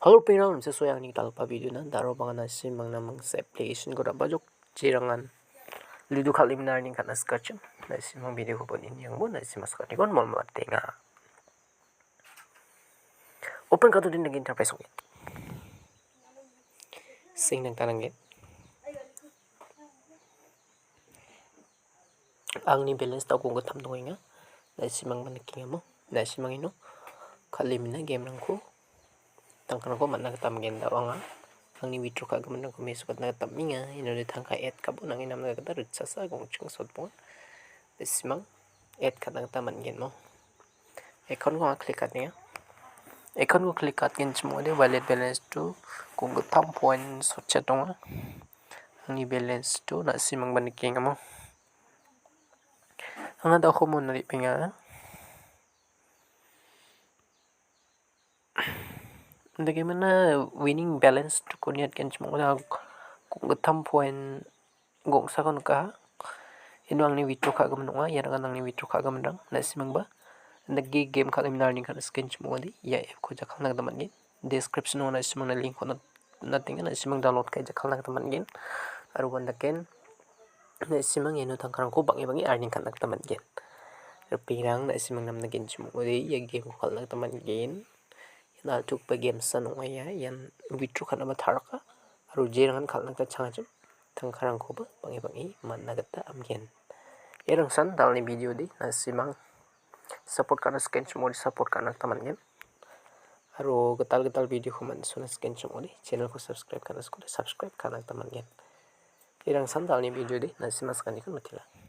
Halo pinang sesuai yang talpa video na daro bang nasim mang namang sa application ko bajok cirangan Ludo kaliminar ning kana skacem nasim mang video ko pun ini yang mo nasim mas kani kon mo matenga open ka to din nag interface ko sing nang tanang ang ni balance tau kung gatam dong nga nasim mang maniking mo nasim mang ino kalimina game nang ko tangkan ko man nagatam gen daw nga ang ni withdraw ka gaman ko may sukat nagatam nga ino ni tangka et kabo nang inam nagata ritsa sa kung chung sot po nasimang et ka nagataman gen mo ekon ko klik at niya ekon ko klik at gen mo de wallet balance to kung gatam point sot chat dong ang ni balance to nasimang maniking mo ang daw ko mo nalipinga bagaimana winning balance to kunyat kan cuma udah kung gatam point gong sa kon ka ino ang ni withdraw ka gaman nga yan ang ni withdraw ka gaman dang nasimang ba naggi game ka liminar ni kan skin cuma di ya ko jakal nagdaman gin description mo nasimang na link ko nating nasimang download kay jakal nagdaman gin aruan daken nasimang ino tangkarang ko bangi earning kan nagdaman gin pirang nasimang nam nagin cuma di ya game ko kal nagdaman gin naltuk pa game sa nung ya yan withdraw ka na mataraka aru jirangan kal nagta changajum tangkarang ko ba bangi man nagata amgen erang san dal ni video di nasimang support kana skin mo support kana taman gen aru getal video ko man suna skin mo di channel ko subscribe kana skode subscribe kana taman gen erang san dal ni video di nasimas kan ikon mittela